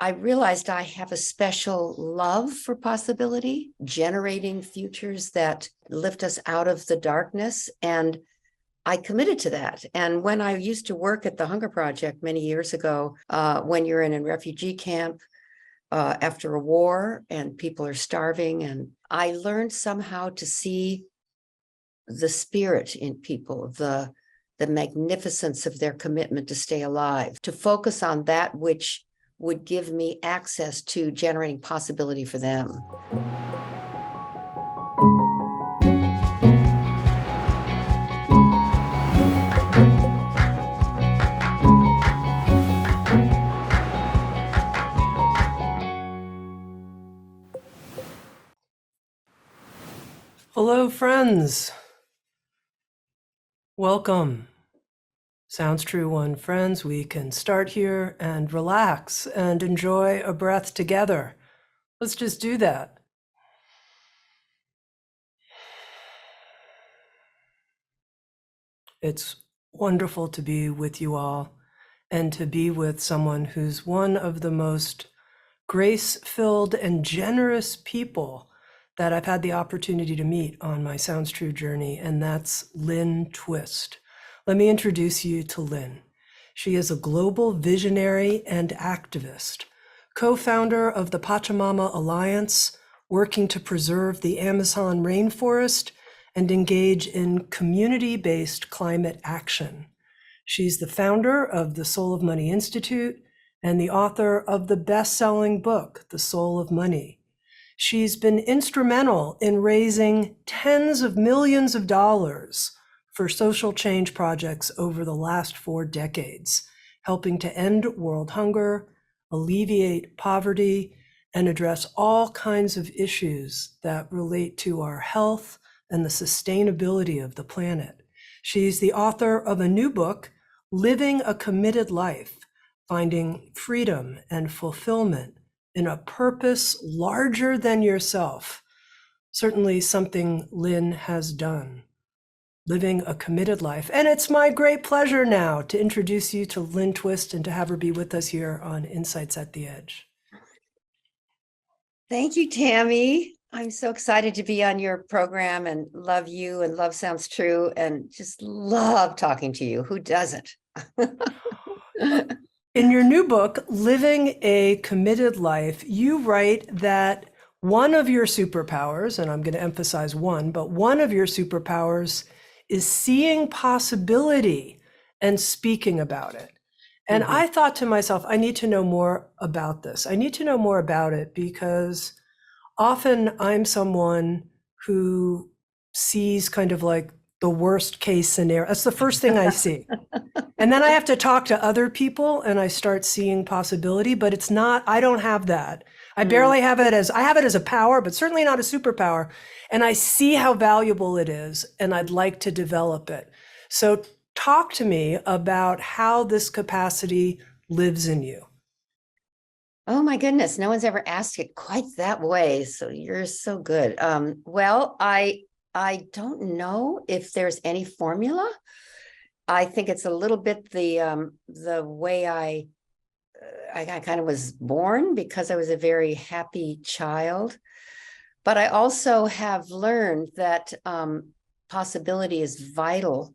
I realized I have a special love for possibility, generating futures that lift us out of the darkness. And I committed to that. And when I used to work at the Hunger Project many years ago, when you're in a refugee camp after a war and people are starving, and I learned somehow to see the spirit in people, the magnificence of their commitment to stay alive, to focus on that which would give me access to generating possibility for them. Hello, friends. Welcome. Sounds True One friends, we can start here and relax and enjoy a breath together. Let's just do that. It's wonderful to be with you all and to be with someone who's one of the most grace-filled and generous people that I've had the opportunity to meet on my Sounds True journey, and that's Lynne Twist. Let me introduce you to Lynn. She is a global visionary and activist, co-founder of the Pachamama Alliance, working to preserve the Amazon rainforest and engage in community-based climate action. She's the founder of the Soul of Money Institute and the author of the best-selling book, The Soul of Money. She's been instrumental in raising tens of millions of dollars for social change projects over the last 4 decades, helping to end world hunger, alleviate poverty, and address all kinds of issues that relate to our health and the sustainability of the planet. She's the author of a new book, Living a Committed Life, Finding Freedom and Fulfillment in a Purpose Larger than Yourself. Certainly something Lynn has done, living a committed life. And it's my great pleasure now to introduce you to Lynne Twist and to have her be with us here on Insights at the Edge. Thank you, Tami. I'm so excited to be on your program and love you and love Sounds True and just love talking to you. Who doesn't? In your new book, Living a Committed Life, you write that one of your superpowers, and I'm going to emphasize one, but one of your superpowers is seeing possibility and speaking about it. And I thought to myself, I need to know more about this. I need to know more about it because often I'm someone who sees kind of like the worst case scenario. That's the first thing I see. And then I have to talk to other people and I start seeing possibility, but it's not, I don't have that. I barely have it I have it as a power, but certainly not a superpower. And I see how valuable it is and I'd like to develop it. So talk to me about how this capacity lives in you. Oh my goodness, no one's ever asked it quite that way. So you're so good. Well, I don't know if there's any formula. I think it's a little bit the way I kind of was born, because I was a very happy child. But I also have learned that possibility is vital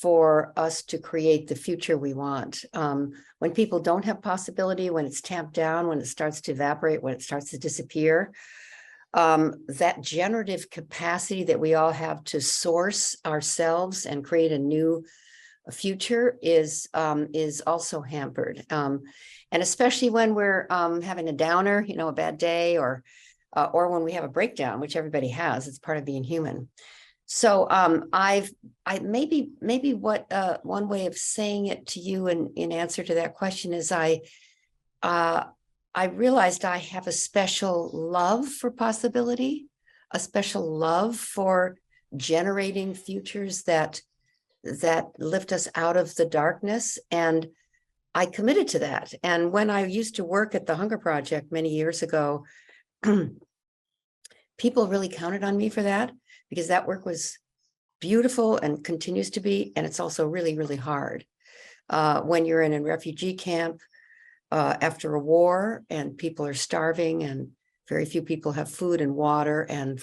for us to create the future we want. When people don't have possibility, when it's tamped down, when it starts to evaporate, when it starts to disappear, that generative capacity that we all have to source ourselves and create a new future is also hampered. And especially when we're having a downer, a bad day, or when we have a breakdown, which everybody has, it's part of being human. So I maybe what one way of saying it to you in answer to that question is I realized I have a special love for possibility, a special love for generating futures that lift us out of the darkness. And I committed to that. And when I used to work at the Hunger Project many years ago, people really counted on me for that, because that work was beautiful and continues to be. And it's also really, really hard. When you're in a refugee camp after a war and people are starving and very few people have food and water, and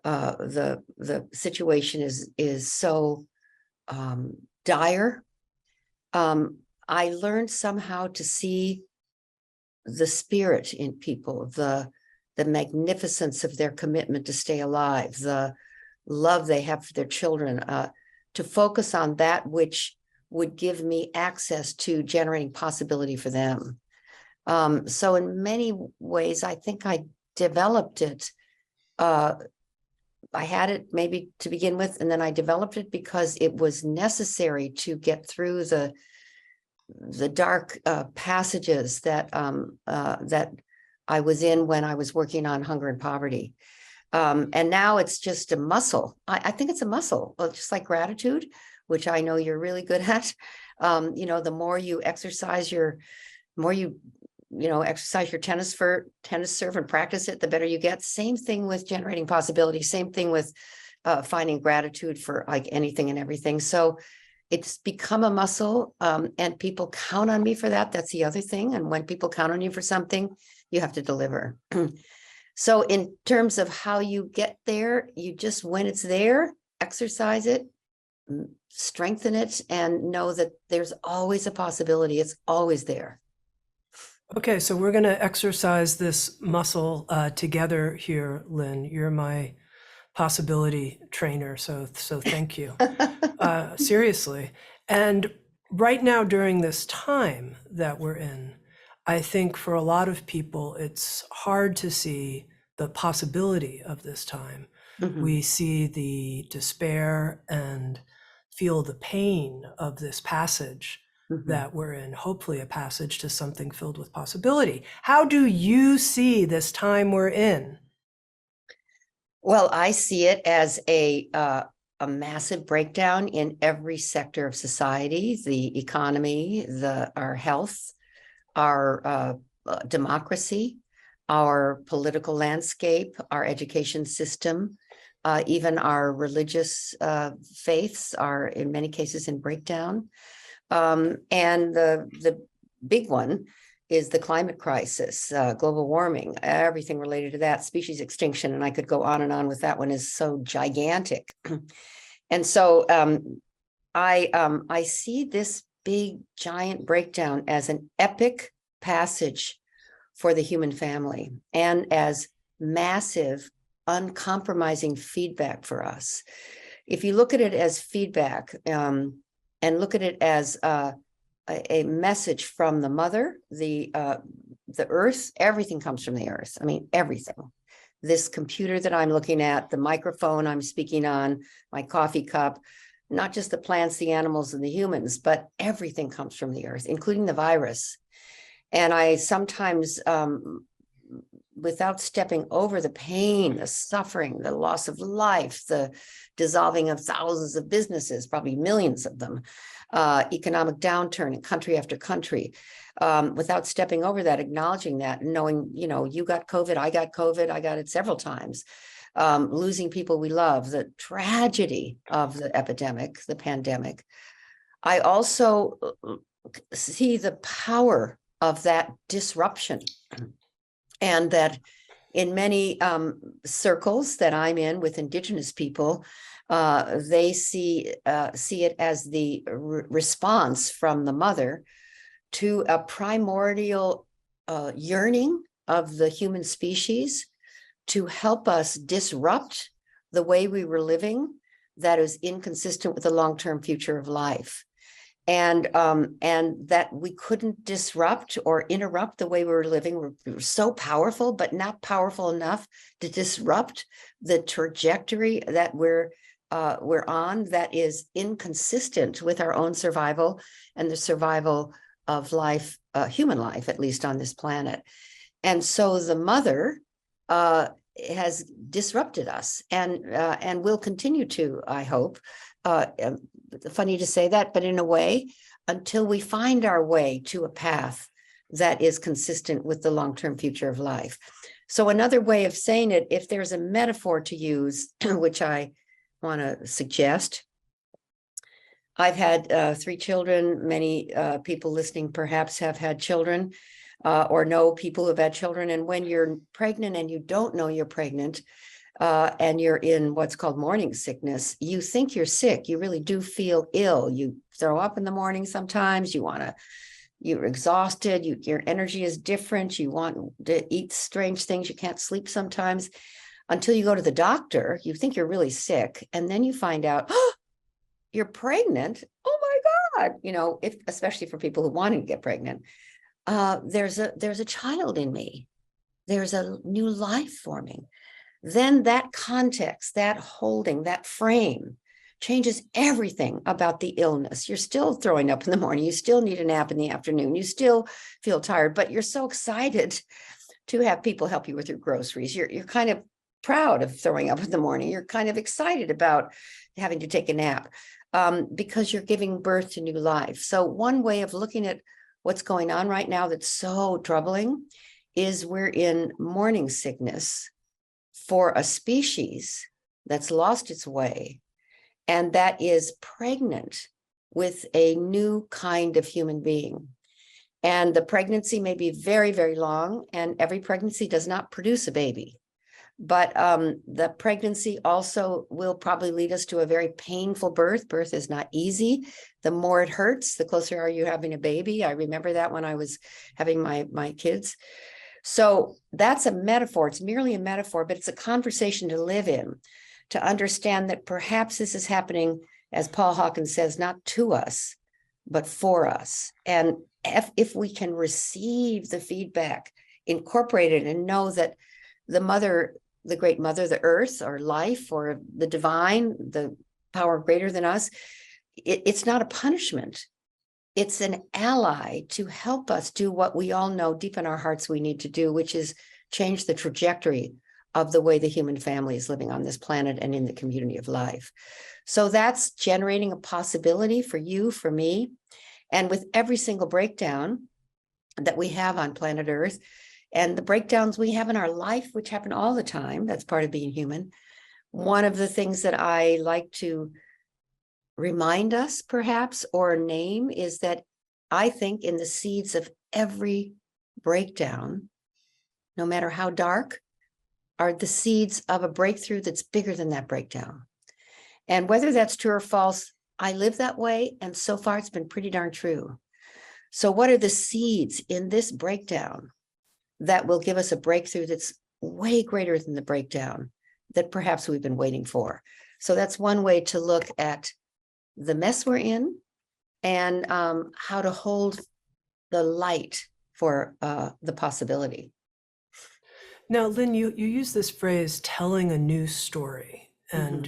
the situation is so dire. I learned somehow to see the spirit in people, the magnificence of their commitment to stay alive, the love they have for their children, to focus on that which would give me access to generating possibility for them. So in many ways, I think I developed it. I had it maybe to begin with, and then I developed it because it was necessary to get through the dark passages that that I was in when I was working on hunger and poverty. And now it's just a muscle. I think it's a muscle, just like gratitude, which I know you're really good at. The more you exercise exercise your tennis serve and practice it, the better you get. Same thing with generating possibility. Same thing with finding gratitude for like anything and everything. So it's become a muscle, and people count on me for that. That's the other thing. And when people count on you for something, you have to deliver. So in terms of how you get there, you just, when it's there, exercise it, strengthen it, and know that there's always a possibility. It's always there. Okay, so we're going to exercise this muscle together here, Lynn. You're my possibility trainer, so thank you. Seriously. And right now, during this time that we're in, I think for a lot of people, it's hard to see the possibility of this time. Mhm. We see the despair and feel the pain of this passage that we're in, hopefully a passage to something filled with possibility. How do you see this time we're in? Well, I see it as a massive breakdown in every sector of society: the economy, our health, our democracy, our political landscape, our education system, even our religious faiths are in many cases in breakdown. And the big one is the climate crisis, global warming, everything related to that, species extinction, and I could go on and on with that one, is so gigantic. And so I see this big giant breakdown as an epic passage for the human family, and as massive, uncompromising feedback for us. If you look at it as feedback, and look at it as a message from the mother, the earth, everything comes from the earth. I mean, everything. This computer that I'm looking at, the microphone I'm speaking on, my coffee cup, not just the plants, the animals, and the humans, but everything comes from the earth, including the virus. And I sometimes, without stepping over the pain, the suffering, the loss of life, the dissolving of thousands of businesses, probably millions of them, economic downturn in country after country, without stepping over that, acknowledging that, and knowing, you got COVID, I got it several times, losing people we love, the tragedy of the epidemic, the pandemic. I also see the power of that disruption, and that in many circles that I'm in with Indigenous people, they see it as the response from the mother to a primordial yearning of the human species to help us disrupt the way we were living that is inconsistent with the long-term future of life. And that we couldn't disrupt or interrupt the way we were living. We were so powerful, but not powerful enough to disrupt the trajectory that we're on, that is inconsistent with our own survival and the survival of life, human life, at least on this planet. And so the mother has disrupted us, and will continue to, I hope. Funny to say that, but in a way, until we find our way to a path that is consistent with the long-term future of life. So another way of saying it, if there's a metaphor to use, which I want to suggest, I've had 3 children. Many people listening perhaps have had children or know people who have had children. And when you're pregnant and you don't know you're pregnant, and you're in what's called morning sickness, you think you're sick. You really do feel ill. You throw up in the morning sometimes. You're exhausted. Your energy is different. You want to eat strange things. You can't sleep sometimes until you go to the doctor. You think you're really sick. And then you find out, oh, you're pregnant. Oh my God. Especially for people who want to get pregnant, there's a child in me. There's a new life forming. Then that context, that holding, that frame changes everything about the illness. You're still throwing up in the morning. You still need a nap in the afternoon. You still feel tired, but you're so excited to have people help you with your groceries. You're kind of proud of throwing up in the morning. You're kind of excited about having to take a nap because you're giving birth to new life. So one way of looking at what's going on right now that's so troubling is we're in morning sickness for a species that's lost its way and that is pregnant with a new kind of human being. And the pregnancy may be very, very long, and every pregnancy does not produce a baby. But the pregnancy also will probably lead us to a very painful birth. Birth is not easy. The more it hurts, the closer are you having a baby. I remember that when I was having my kids. So that's a metaphor. It's merely a metaphor, but it's a conversation to live in, to understand that perhaps this is happening, as Paul Hawkins says, not to us, but for us. And if we can receive the feedback, incorporate it, and know that the mother, the great mother, the earth, or life, or the divine, the power greater than us, it's not a punishment. It's an ally to help us do what we all know deep in our hearts we need to do, which is change the trajectory of the way the human family is living on this planet and in the community of life. So that's generating a possibility for you, for me. And with every single breakdown that we have on planet Earth, and the breakdowns we have in our life, which happen all the time, that's part of being human. One of the things that I like to remind us, perhaps, or name, is that I think in the seeds of every breakdown, no matter how dark, are the seeds of a breakthrough that's bigger than that breakdown. And whether that's true or false, I live that way, and so far it's been pretty darn true. So what are the seeds in this breakdown that will give us a breakthrough that's way greater than the breakdown that perhaps we've been waiting for? So that's one way to look at the mess we're in, and how to hold the light for the possibility. Now, Lynn, you use this phrase, telling a new story, and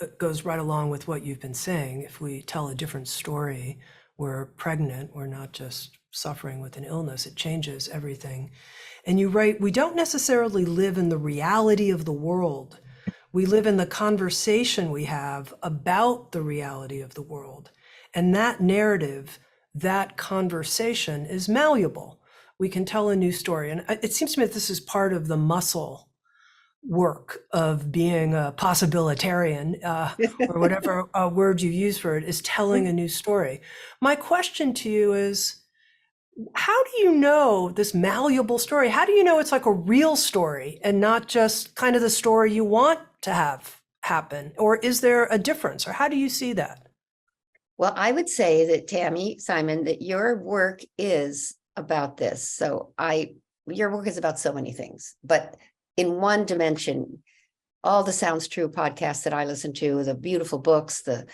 it goes right along with what you've been saying. If we tell a different story, we're pregnant, we're not just suffering with an illness, it changes everything. And you write, we don't necessarily live in the reality of the world. We live in the conversation we have about the reality of the world. And that narrative, that conversation is malleable. We can tell a new story. And it seems to me that this is part of the muscle work of being a possibilitarian, or whatever word you use for it, is telling a new story. My question to you is, how do you know this malleable story? How do you know it's like a real story and not just kind of the story you want to have happen? Or is there a difference? Or how do you see that? Well, I would say that, Tami Simon, that your work is about this. So your work is about so many things, but in one dimension, all the Sounds True podcasts that I listen to, the beautiful books, the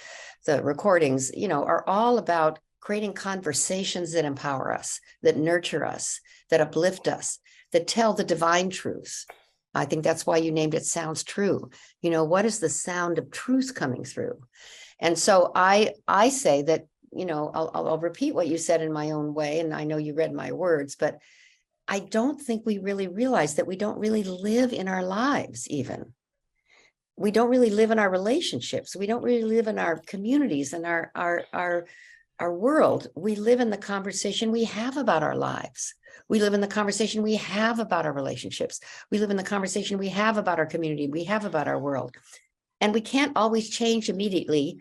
recordings, are all about creating conversations that empower us, that nurture us, that uplift us, that tell the divine truth. I think that's why you named it Sounds True. What is the sound of truth coming through? And so I say that, I'll repeat what you said in my own way, and I know you read my words, but I don't think we really realize that we don't really live in our lives even. We don't really live in our relationships. We don't really live in our communities and our world. We live in the conversation we have about our lives. We live in the conversation we have about our relationships. We live in the conversation we have about our community, we have about our world. And we can't always change immediately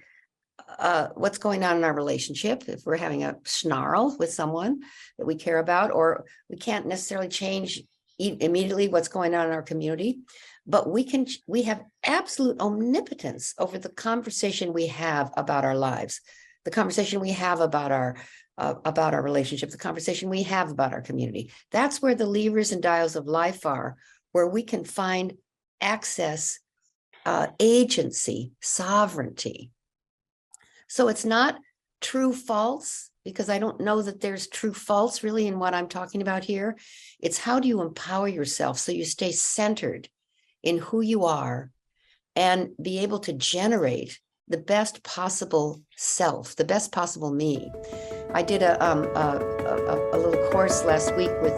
what's going on in our relationship, if we're having a snarl with someone that we care about, or we can't necessarily change immediately what's going on in our community, but we have absolute omnipotence over the conversation we have about our lives, the conversation we have about our relationship, the conversation we have about our community. That's where the levers and dials of life are, where we can find access, agency, sovereignty. So it's not true false, because I don't know that there's true false really in what I'm talking about here. It's how do you empower yourself so you stay centered in who you are and be able to generate the best possible self, the best possible me. I did a little course last week with